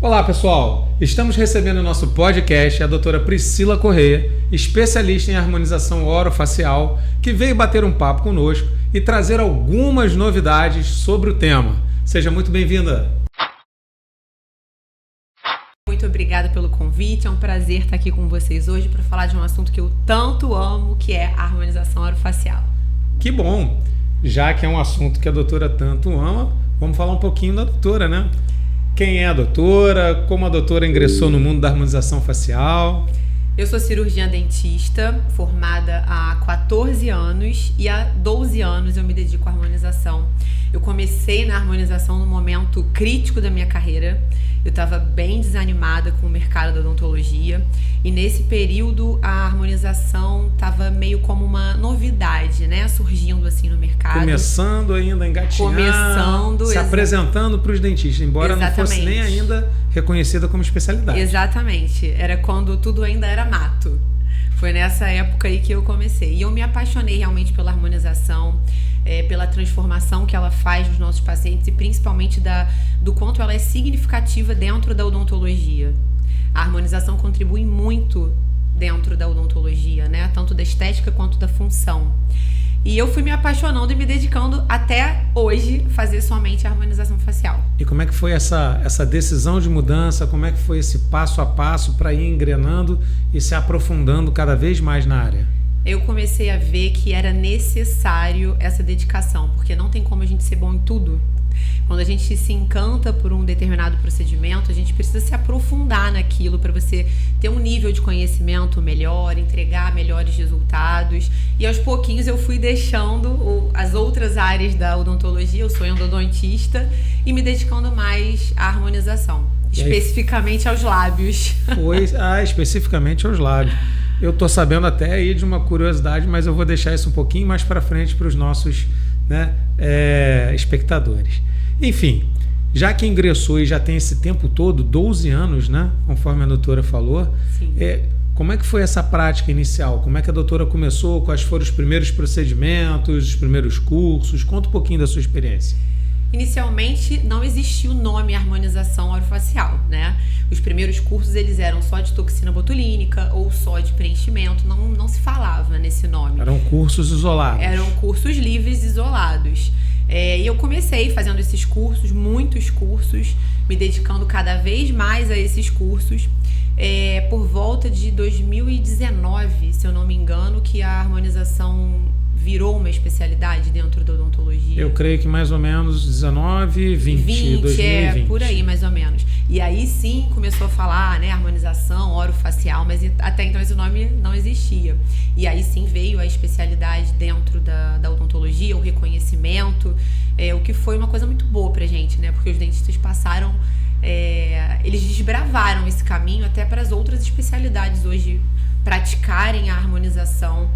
Olá, pessoal! Estamos recebendo no nosso podcast a doutora Priscila Correia, especialista em harmonização orofacial, que veio bater um papo conosco e trazer algumas novidades sobre o tema. Seja muito bem-vinda! Muito obrigada pelo convite, é um prazer estar aqui com vocês hoje para falar de um assunto que eu tanto amo, que é a harmonização orofacial. Que bom! Já que é um assunto que a doutora tanto ama, vamos falar um pouquinho da doutora, né? Quem é a doutora? Como a doutora ingressou no mundo da harmonização facial? Eu sou cirurgiã dentista, formada há 14 anos e há 12 anos eu me dedico à harmonização. Eu comecei na harmonização no momento crítico da minha carreira. Eu estava bem desanimada com o mercado da odontologia e nesse período a harmonização estava meio como uma novidade, né? Surgindo assim no mercado. Começando ainda a engatinhar, se apresentando para os dentistas, embora não fosse nem ainda reconhecida como especialidade. Exatamente, era quando tudo ainda era mato. Foi nessa época aí que eu comecei. E eu me apaixonei realmente pela harmonização, pela transformação que ela faz nos nossos pacientes e principalmente do quanto ela é significativa dentro da odontologia. A harmonização contribui muito dentro da odontologia, né? Tanto da estética quanto da função. E eu fui me apaixonando e me dedicando até hoje a fazer somente a harmonização facial. E como é que foi essa decisão de mudança? Como é que foi esse passo a passo para ir engrenando e se aprofundando cada vez mais na área? Eu comecei a ver que era necessário essa dedicação, porque não tem como a gente ser bom em tudo. Quando a gente se encanta por um determinado procedimento, a gente precisa se aprofundar naquilo para você ter um nível de conhecimento melhor, entregar melhores resultados. E aos pouquinhos eu fui deixando as outras áreas da odontologia, eu sou endodontista, e me dedicando mais à harmonização, especificamente aos lábios. Especificamente aos lábios. Eu estou sabendo até aí de uma curiosidade, mas eu vou deixar isso um pouquinho mais para frente para os nossos espectadores. Enfim, já que ingressou e já tem esse tempo todo, 12 anos, né? Conforme a doutora falou, como é que foi essa prática inicial? Como é que a doutora começou? Quais foram os primeiros procedimentos, os primeiros cursos? Conta um pouquinho da sua experiência. Inicialmente não existia o nome harmonização orofacial, né? Os primeiros cursos eles eram só de toxina botulínica ou só de preenchimento, não se falava nesse nome. Eram cursos isolados. Eram cursos livres isolados. E eu comecei fazendo esses cursos, muitos cursos, me dedicando cada vez mais a esses cursos. Por volta de 2019, se eu não me engano, que a harmonização virou uma especialidade dentro da odontologia. Eu creio que mais ou menos 19, 20, 2020. Por aí mais ou menos. E aí sim começou a falar, né, harmonização orofacial, mas até então esse nome não existia. E aí sim veio a especialidade dentro da odontologia, o reconhecimento, o que foi uma coisa muito boa pra gente, né, porque os dentistas passaram, eles desbravaram esse caminho até para as outras especialidades hoje praticarem a harmonização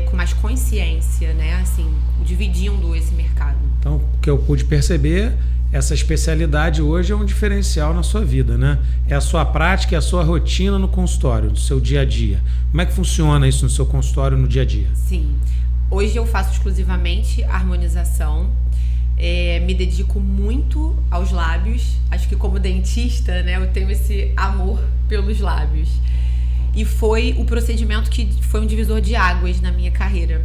com mais consciência, né? Assim, dividindo esse mercado. Então, o que eu pude perceber, essa especialidade hoje é um diferencial na sua vida, né? É a sua prática, é a sua rotina no consultório, no seu dia a dia. Como é que funciona isso no seu consultório no dia a dia? Sim. Hoje eu faço exclusivamente harmonização. Me dedico muito aos lábios. Acho que como dentista, né, eu tenho esse amor pelos lábios. E foi o procedimento que foi um divisor de águas na minha carreira.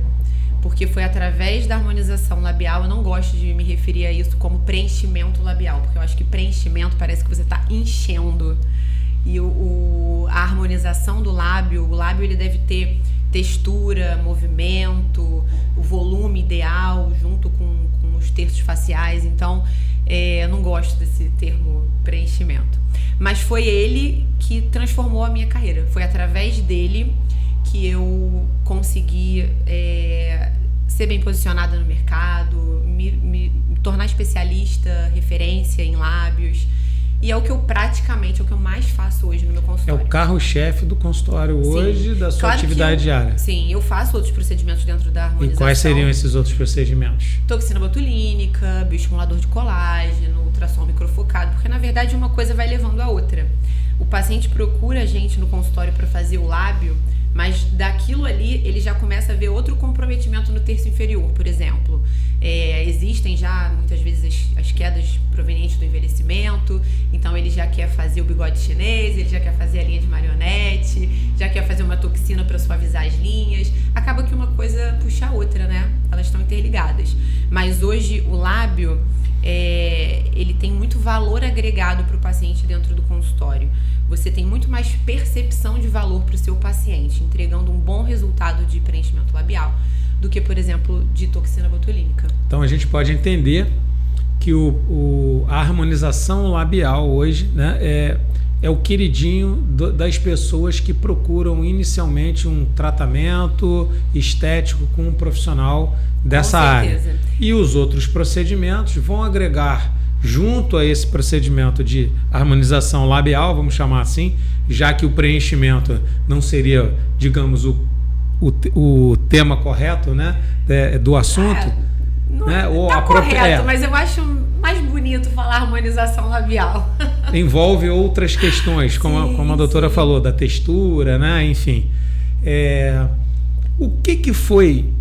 Porque foi através da harmonização labial, eu não gosto de me referir a isso como preenchimento labial, porque eu acho que preenchimento parece que você está enchendo. E a harmonização do lábio, o lábio ele deve ter textura, movimento, o volume ideal junto com os terços faciais. Então, eu não gosto desse termo preenchimento. Mas foi ele que transformou a minha carreira. Foi através dele que eu consegui ser bem posicionada no mercado, me tornar especialista, referência em lábios. E é o que eu mais faço hoje no meu consultório. É o carro-chefe do consultório hoje, da sua atividade diária. Sim, eu faço outros procedimentos dentro da harmonização. E quais seriam esses outros procedimentos? Toxina botulínica, bioestimulador de colágeno, ultrassom microfocado, porque na verdade uma coisa vai levando a outra. O paciente procura a gente no consultório para fazer o lábio Mas daquilo ali, ele já começa a ver outro comprometimento no terço inferior, por exemplo. Existem já, muitas vezes, as quedas provenientes do envelhecimento, então ele já quer fazer o bigode chinês, ele já quer fazer a linha de marionete, já quer fazer uma toxina para suavizar as linhas. Acaba que uma coisa puxa a outra, né? Elas estão interligadas. Mas hoje o lábio, ele tem muito valor agregado para o paciente dentro do consultório. Você tem muito mais percepção de valor para o seu paciente, entregando um bom resultado de preenchimento labial do que, por exemplo, de toxina botulínica. Então a gente pode entender que a harmonização labial hoje, né, é o queridinho das pessoas que procuram inicialmente um tratamento estético com um profissional dessa área. E os outros procedimentos vão agregar junto a esse procedimento de harmonização labial, vamos chamar assim, já que o preenchimento não seria, digamos, o tema correto, né, do assunto. Né? Ou tá correto, mas eu acho mais bonito falar harmonização labial. Envolve outras questões, como a doutora falou, da textura, né? Enfim. O que foi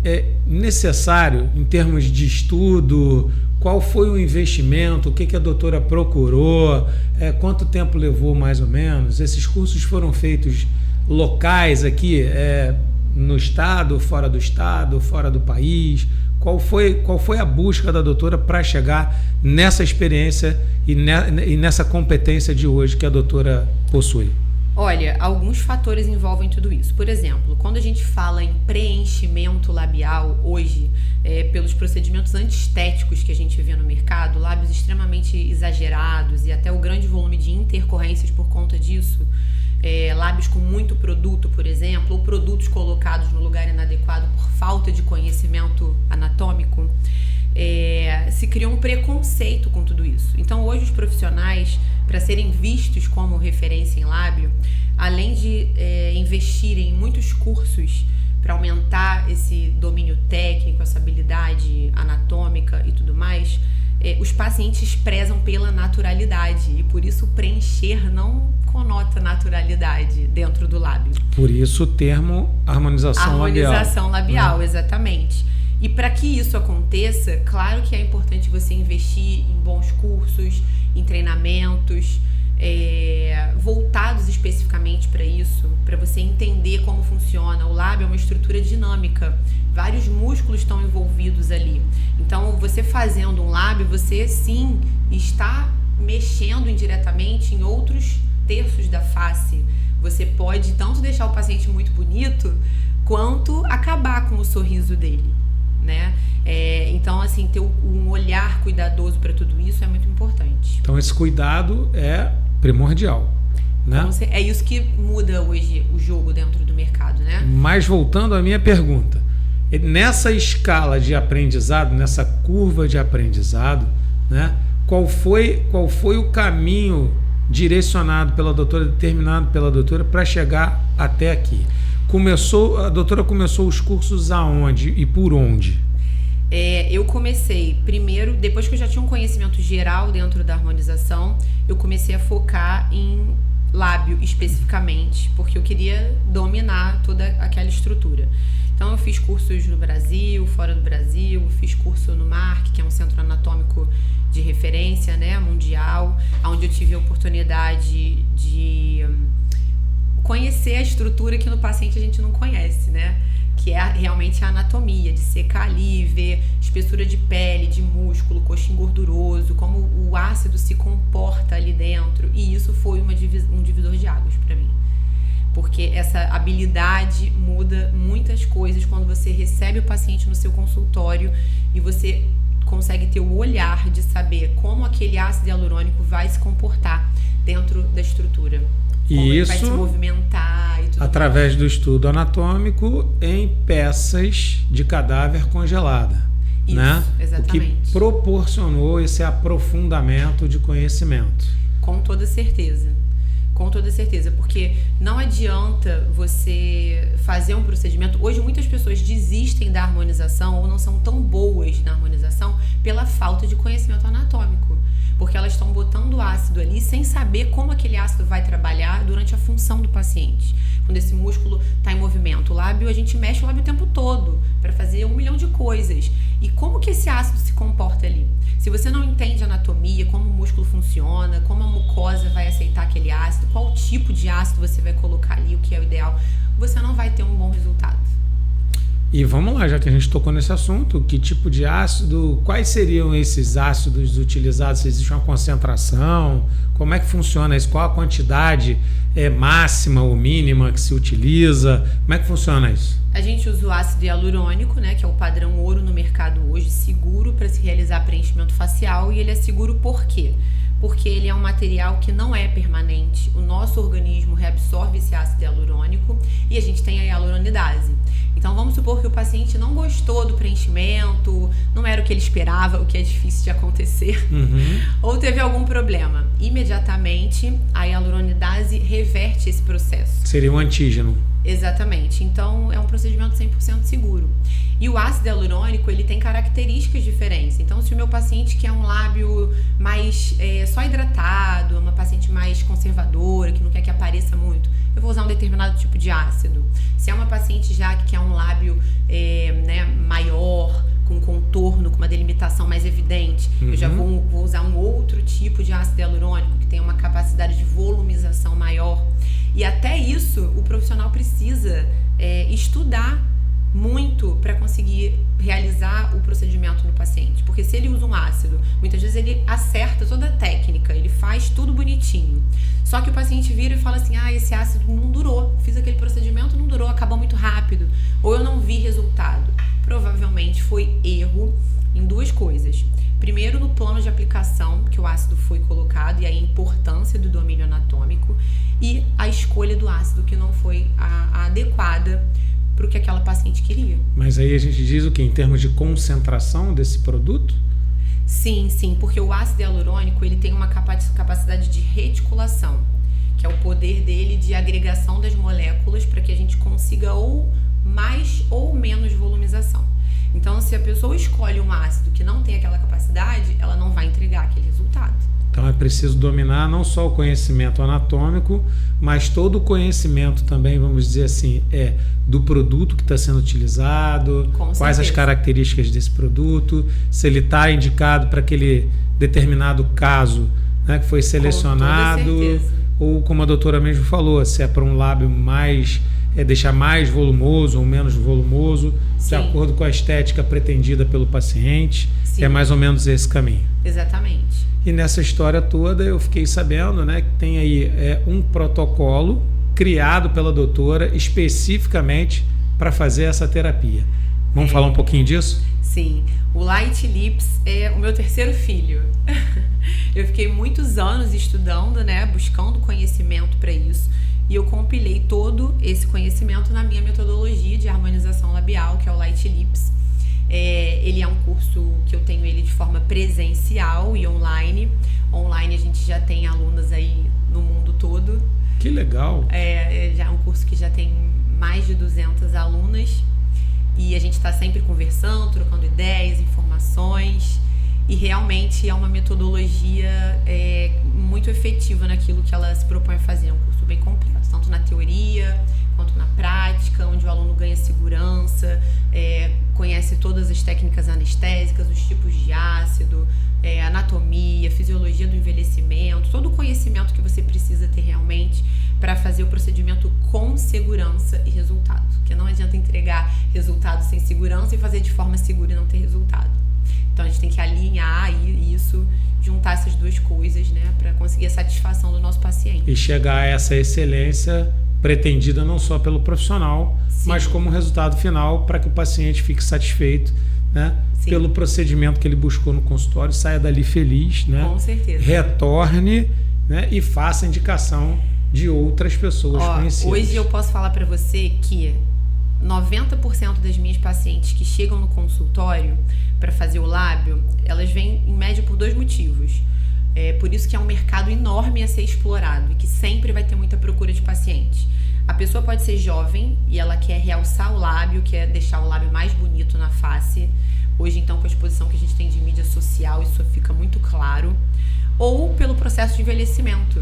necessário em termos de estudo? Qual foi o investimento? O que a doutora procurou? Quanto tempo levou, mais ou menos? Esses cursos foram feitos locais aqui, no estado, fora do país? Qual foi a busca da doutora para chegar nessa experiência e nessa competência de hoje que a doutora possui? Olha, alguns fatores envolvem tudo isso. Por exemplo, quando a gente fala em preenchimento labial hoje, pelos procedimentos antiestéticos que a gente vê no mercado, lábios extremamente exagerados e até o grande volume de intercorrências por conta disso, lábios com muito produto, por exemplo, ou produtos colocados no lugar inadequado por falta de conhecimento anatômico, se criou um preconceito com tudo isso. Então hoje os profissionais, para serem vistos como referência em lábio, além de investirem em muitos cursos para aumentar esse domínio técnico, essa habilidade anatômica e tudo mais, os pacientes prezam pela naturalidade e por isso preencher não conota naturalidade dentro do lábio. Por isso o termo harmonização labial. Harmonização labial, exatamente. E para que isso aconteça, claro que é importante você investir em bons cursos, em treinamentos, voltados especificamente para isso, para você entender como funciona. O lábio é uma estrutura dinâmica, vários músculos estão envolvidos ali. Então, você fazendo um lábio, você sim está mexendo indiretamente em outros terços da face. Você pode tanto deixar o paciente muito bonito, quanto acabar com o sorriso dele, né? Então, assim, ter um olhar cuidadoso para tudo isso é muito importante. Então, esse cuidado é primordial, né? Então, é isso que muda hoje o jogo dentro do mercado, né? Mas voltando à minha pergunta, nessa escala de aprendizado, nessa curva de aprendizado, né? Qual foi o caminho direcionado pela doutora, determinado pela doutora para chegar até aqui? A doutora começou os cursos aonde e por onde? Eu comecei primeiro, depois que eu já tinha um conhecimento geral dentro da harmonização, eu comecei a focar em lábio especificamente, porque eu queria dominar toda aquela estrutura. Então eu fiz cursos no Brasil, fora do Brasil, fiz curso no MARC, que é um centro anatômico de referência, né, mundial, onde eu tive a oportunidade de conhecer a estrutura que no paciente a gente não conhece, né? Que é realmente a anatomia, de secar ali, ver espessura de pele, de músculo, coxim gorduroso, como o ácido se comporta ali dentro. E isso foi um divisor de águas para mim. Porque essa habilidade muda muitas coisas quando você recebe o paciente no seu consultório e você consegue ter o olhar de saber como aquele ácido hialurônico vai se comportar dentro da estrutura. Como ele vai se movimentar e tudo através do estudo anatômico em peças de cadáver congelada. Isso, né? Exatamente. O que proporcionou esse aprofundamento de conhecimento. Com toda certeza. Com toda certeza, porque não adianta você fazer um procedimento. Hoje muitas pessoas desistem da harmonização ou não são tão boas na harmonização pela falta de conhecimento anatômico. porque elas estão botando ácido ali sem saber como aquele ácido vai trabalhar durante a função do paciente. Quando esse músculo está em movimento, o lábio, a gente mexe o lábio o tempo todo para fazer 1 milhão de coisas. E como que esse ácido se comporta ali? Se você não entende a anatomia, como o músculo funciona, como a mucosa vai aceitar aquele ácido, qual tipo de ácido você vai colocar ali, o que é o ideal, você não vai ter um bom resultado. E vamos lá, já que a gente tocou nesse assunto, que tipo de ácido, quais seriam esses ácidos utilizados? Se existe uma concentração, como é que funciona isso? Qual a quantidade máxima ou mínima que se utiliza? Como é que funciona isso? A gente usa o ácido hialurônico, né, que é o padrão ouro no mercado hoje, seguro para se realizar preenchimento facial, e ele é seguro por quê? Porque ele é um material que não é permanente, o nosso organismo reabsorve esse ácido hialurônico e a gente tem a hialuronidase. Então vamos supor que o paciente não gostou do preenchimento, não era o que ele esperava, o que é difícil de acontecer, ou teve algum problema. Imediatamente a hialuronidase reverte esse processo. Seria um antígeno. Exatamente, então é um procedimento 100% seguro. E o ácido hialurônico, ele tem características diferentes. Então, se o meu paciente quer um lábio mais só hidratado, uma paciente mais conservadora, que não quer que apareça muito, eu vou usar um determinado tipo de ácido. Se é uma paciente já que quer um lábio maior, com contorno, com uma delimitação mais evidente, eu já vou usar um outro tipo de ácido hialurônico, que tem uma capacidade de volumização maior. E até isso, o profissional precisa estudar muito para conseguir realizar o procedimento no paciente. Porque se ele usa um ácido, muitas vezes ele acerta toda a técnica, ele faz tudo bonitinho. Só que o paciente vira e fala assim, esse ácido não durou, fiz aquele procedimento, não durou, acabou muito rápido, ou eu não vi resultado. Provavelmente foi erro em 2 coisas. Primeiro, no plano de aplicação que o ácido foi colocado e a importância do domínio anatômico, e a escolha do ácido que não foi a adequada para o que aquela paciente queria. Mas aí a gente diz o quê? Em termos de concentração desse produto? Sim, porque o ácido hialurônico, ele tem uma capacidade de reticulação, que é o poder dele de agregação das moléculas para que a gente consiga ou mais ou menos volumização. Então, se a pessoa escolhe um ácido que não tem aquela capacidade, ela não vai entregar aquele resultado. Então é preciso dominar não só o conhecimento anatômico, mas todo o conhecimento também, vamos dizer assim, do produto que está sendo utilizado, quais as características desse produto, se ele está indicado para aquele determinado caso, né, que foi selecionado, ou como a doutora mesmo falou, se é para um lábio mais, deixar mais volumoso ou menos volumoso, de acordo com a estética pretendida pelo paciente. É mais ou menos esse caminho. Exatamente. E nessa história toda eu fiquei sabendo, né, que tem aí um protocolo criado pela doutora especificamente para fazer essa terapia. Vamos falar um pouquinho disso? Sim. O Light Lips é o meu 3º filho. Eu fiquei muitos anos estudando, né, buscando conhecimento para isso. E eu compilei todo esse conhecimento na minha metodologia de harmonização labial, que é o Light Lips. Ele é um curso que eu tenho ele de forma presencial e online. Online a gente já tem alunas aí no mundo todo. Que legal! Já é um curso que já tem mais de 200 alunas. E a gente está sempre conversando, trocando ideias, informações. E realmente é uma metodologia muito efetiva naquilo que ela se propõe a fazer. É um curso bem completo, tanto na teoria quanto na prática, onde o aluno ganha segurança, conhece todas as técnicas anestésicas, os tipos de ácido, anatomia, fisiologia do envelhecimento, todo o conhecimento que você precisa ter realmente para fazer o procedimento com segurança e resultado. Porque não adianta entregar resultado sem segurança e fazer de forma segura e não ter resultado. Então a gente tem que alinhar isso, juntar essas 2 coisas, né, para conseguir a satisfação do nosso paciente. E chegar a essa excelência pretendida não só pelo profissional, mas como resultado final para que o paciente fique satisfeito, né, pelo procedimento que ele buscou no consultório, saia dali feliz, né, com certeza, retorne, né, e faça indicação de outras pessoas conhecidas. Hoje eu posso falar para você que 90% das minhas pacientes que chegam no consultório para fazer o lábio, elas vêm em média por 2 motivos. Por isso que é um mercado enorme a ser explorado e que sempre vai ter muita procura de pacientes. A pessoa pode ser jovem e ela quer realçar o lábio, quer deixar o lábio mais bonito na face, Hoje, então, com a exposição que a gente tem de mídia social, isso fica muito claro. Ou pelo processo de envelhecimento.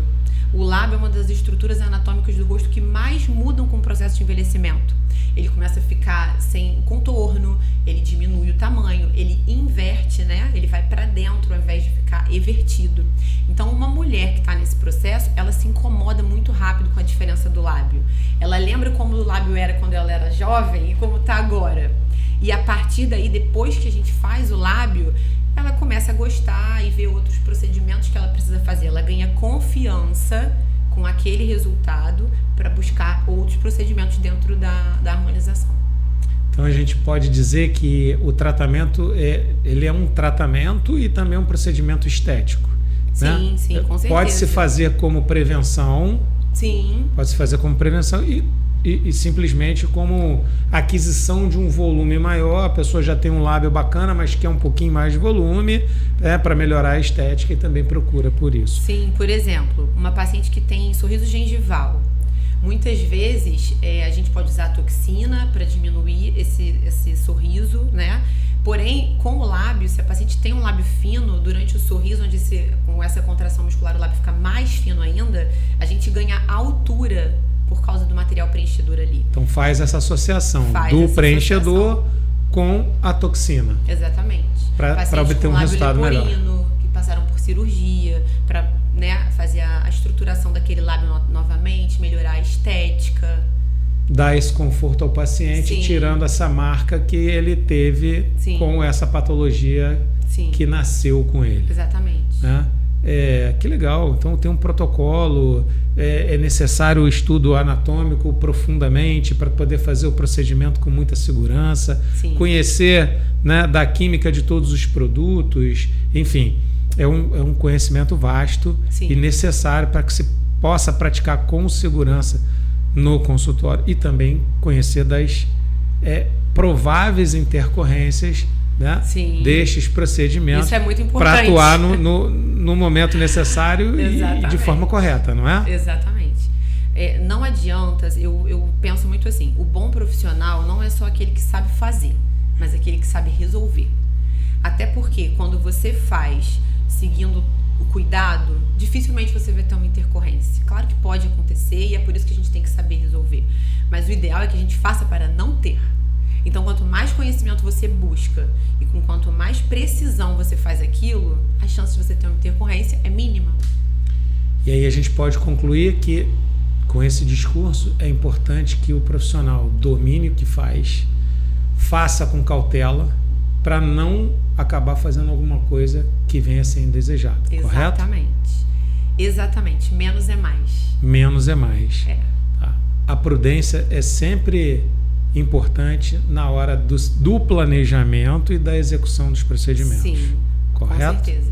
O lábio é uma das estruturas anatômicas do rosto que mais mudam com o processo de envelhecimento. Ele começa a ficar sem contorno, ele diminui o tamanho, ele inverte, né? Ele vai para dentro ao invés de ficar evertido. Então, uma mulher que está nesse processo, ela se incomoda muito rápido com a diferença do lábio. Ela lembra como o lábio era quando ela era jovem e como está agora. E a partir daí, depois que a gente faz o lábio, ela começa a gostar e ver outros procedimentos que ela precisa fazer. Ela ganha confiança com aquele resultado para buscar outros procedimentos dentro da harmonização. Então a gente pode dizer que o tratamento ele é um tratamento e também um procedimento estético. Sim, né? Sim, com certeza. Pode-se fazer como prevenção. Sim. Pode-se fazer como prevenção e simplesmente como aquisição de um volume maior. A pessoa já tem um lábio bacana, mas quer um pouquinho mais de volume, para melhorar a estética, e também procura por isso. Sim, por exemplo, uma paciente que tem sorriso gengival. Muitas vezes a gente pode usar a toxina para diminuir esse sorriso, né? Porém, com o lábio, se a paciente tem um lábio fino, durante o sorriso, onde com essa contração muscular o lábio fica mais fino ainda, a gente ganha altura por causa do material preenchedor ali. Então faz essa associação do preenchedor com a toxina. Exatamente. Para obter um resultado melhor. Que passaram por cirurgia, para fazer a estruturação daquele lábio novamente, melhorar a estética. Dar esse conforto ao paciente, Sim. tirando essa marca que ele teve Sim. com essa patologia Sim. que nasceu com ele. Exatamente. Né? Que legal. Então tem um protocolo, é necessário o estudo anatômico profundamente para poder fazer o procedimento com muita segurança, Sim. conhecer, né, da química de todos os produtos, enfim, é um conhecimento vasto Sim. e necessário para que se possa praticar com segurança no consultório e também conhecer das prováveis intercorrências, né, destes procedimentos. Isso é muito importante. Para atuar no momento necessário e de forma correta, não é? Exatamente. Não adianta, eu penso muito assim, o bom profissional não é só aquele que sabe fazer, mas aquele que sabe resolver. Até porque quando você faz seguindo o cuidado, dificilmente você vai ter uma intercorrência. Claro que pode acontecer e é por isso que a gente tem que saber resolver. Mas o ideal é que a gente faça para não ter. Então, quanto mais conhecimento você busca e com quanto mais precisão você faz aquilo, a chance de você ter uma intercorrência é mínima. E aí a gente pode concluir que, com esse discurso, é importante que o profissional domine o que faz, faça com cautela, para não acabar fazendo alguma coisa que venha a ser indesejada, correto? Exatamente. Menos é mais. Menos é mais. Tá. A prudência é sempre importante na hora do planejamento e da execução dos procedimentos. Sim, correto? Com certeza.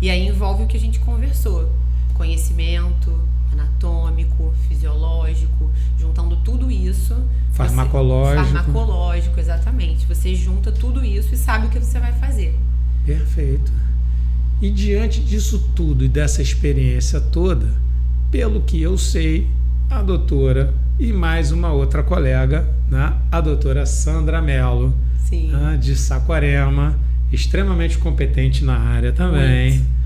E aí envolve o que a gente conversou. Conhecimento anatômico, fisiológico, juntando tudo isso. Farmacológico, exatamente. Você junta tudo isso e sabe o que você vai fazer. Perfeito. E diante disso tudo e dessa experiência toda, pelo que eu sei, a doutora e mais uma outra colega, né, a doutora Sandra Mello, de Saquarema, extremamente competente na área também, muito.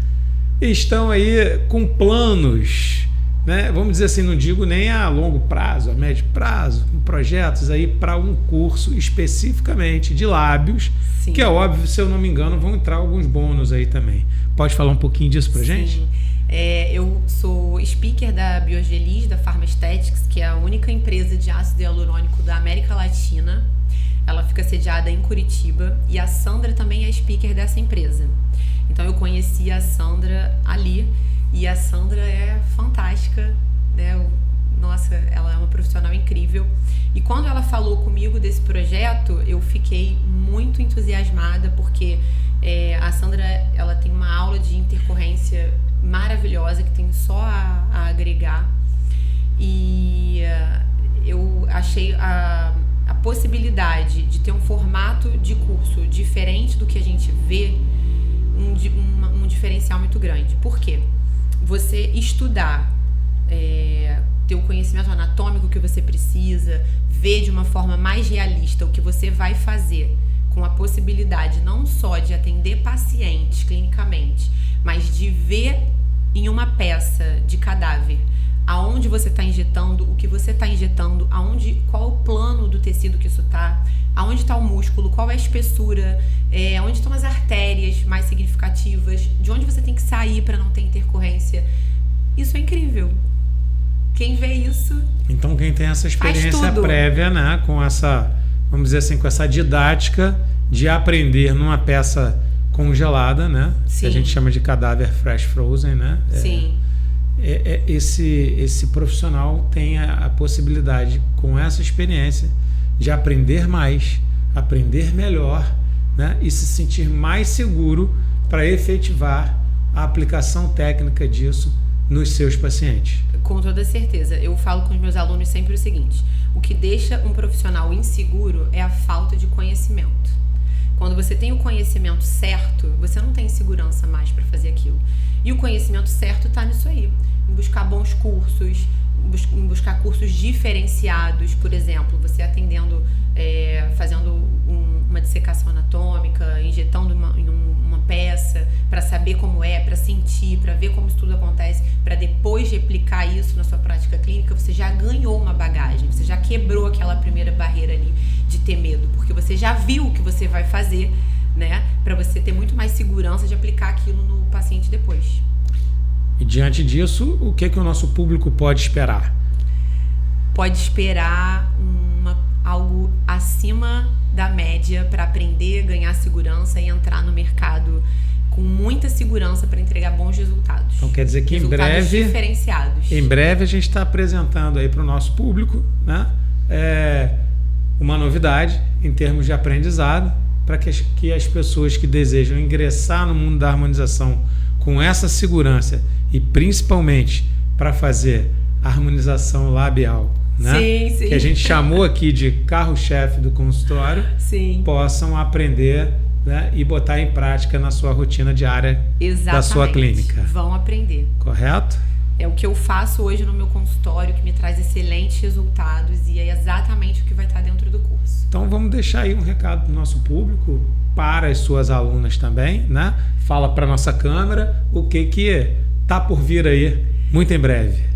Estão aí com planos, né, vamos dizer assim, não digo nem a longo prazo, a médio prazo, com projetos aí para um curso especificamente de lábios, Sim. que é óbvio, se eu não me engano, vão entrar alguns bônus aí também. Pode falar um pouquinho disso pra gente? Sim. Eu sou speaker da Biogelis, da Pharma Aesthetics, que é a única empresa de ácido hialurônico da América Latina. Ela fica sediada em Curitiba e a Sandra também é speaker dessa empresa. Então eu conheci a Sandra ali e a Sandra é fantástica, né? Nossa, ela é uma profissional incrível. E quando ela falou comigo desse projeto, eu fiquei muito entusiasmada porque a Sandra, ela tem uma aula de intercorrência maravilhosa que tem só a agregar. E eu achei a possibilidade de ter um formato de curso diferente do que a gente vê um diferencial muito grande. Por quê? Você estudar, ter o conhecimento anatômico que você precisa, ver de uma forma mais realista o que você vai fazer com a possibilidade não só de atender pacientes clinicamente, mas de ver em uma peça de cadáver aonde você está injetando, o que você está injetando, qual o plano do tecido que isso está, aonde está o músculo, qual é a espessura, onde estão as artérias mais significativas, de onde você tem que sair para não ter intercorrência. Isso é incrível. Quem vê isso... Então, quem tem essa experiência prévia, né, com essa, vamos dizer assim, com essa didática de aprender numa peça congelada, né? Sim. Que a gente chama de cadáver fresh frozen, né? Sim. Esse profissional tem a possibilidade, com essa experiência, de aprender mais, aprender melhor, né? E se sentir mais seguro para efetivar a aplicação técnica disso nos seus pacientes. Com toda certeza. Eu falo com os meus alunos sempre o seguinte: o que deixa um profissional inseguro é a falta de conhecimento. Quando você tem o conhecimento certo, você não tem segurança mais para fazer aquilo. E o conhecimento certo está nisso aí, em buscar bons cursos, em buscar cursos diferenciados, por exemplo, você atendendo, fazendo uma dissecação anatômica, injetando em uma peça, para saber como para sentir, para ver como isso tudo acontece, para depois replicar isso na sua prática clínica, você já ganhou uma bagagem, você já quebrou aquela primeira barreira ali de ter medo, porque você já viu o que você vai fazer, né, para você ter muito mais segurança de aplicar aquilo no paciente depois. E diante disso, o que o nosso público pode esperar? Pode esperar algo acima da média para aprender, ganhar segurança e entrar no mercado com muita segurança para entregar bons resultados. Então quer dizer que em breve, diferenciados. Em breve a gente está apresentando aí para o nosso público, né, uma novidade em termos de aprendizado para que as pessoas que desejam ingressar no mundo da harmonização com essa segurança e principalmente para fazer harmonização labial, né? Sim, sim. Que a gente chamou aqui de carro-chefe do consultório, sim, possam aprender, né, e botar em prática na sua rotina diária. Exatamente. Da sua clínica. Vão aprender. Correto? É o que eu faço hoje no meu consultório, que me traz excelentes resultados, e é exatamente o que vai estar dentro do curso. Então vamos deixar aí um recado do nosso público, para as suas alunas também, né? Fala para nossa câmera o que tá por vir aí muito em breve.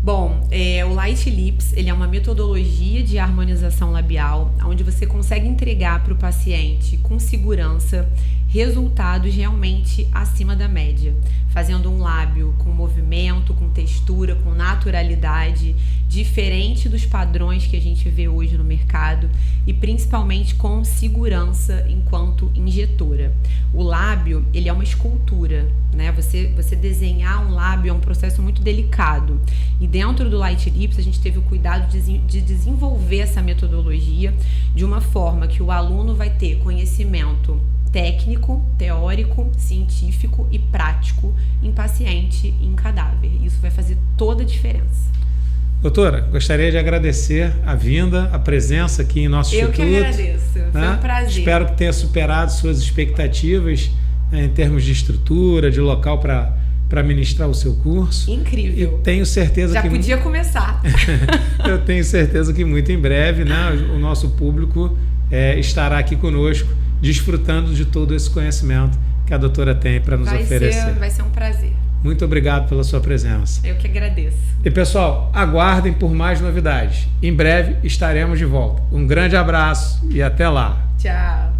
Bom, o Light Lips, ele é uma metodologia de harmonização labial, onde você consegue entregar para o paciente com segurança resultados realmente acima da média, fazendo um lábio com movimento, com textura, com naturalidade, diferente dos padrões que a gente vê hoje no mercado e principalmente com segurança enquanto injetora. O lábio, ele é uma escultura, né? Você desenhar um lábio é um processo muito delicado e dentro do Light Lips a gente teve o cuidado de desenvolver essa metodologia de uma forma que o aluno vai ter conhecimento técnico, teórico, científico e prático em paciente e em cadáver. Isso vai fazer toda a diferença. Doutora, gostaria de agradecer a vinda, a presença aqui em nosso instituto. Eu que agradeço, foi um prazer. Espero que tenha superado suas expectativas, né, em termos de estrutura, de local para ministrar o seu curso. Incrível. E tenho certeza Já podia começar. Eu tenho certeza que muito em breve, né, o nosso público estará aqui conosco, desfrutando de todo esse conhecimento que a doutora tem para nos oferecer. Vai ser um prazer. Muito obrigado pela sua presença. Eu que agradeço. E pessoal, aguardem por mais novidades. Em breve estaremos de volta. Um grande abraço e até lá. Tchau.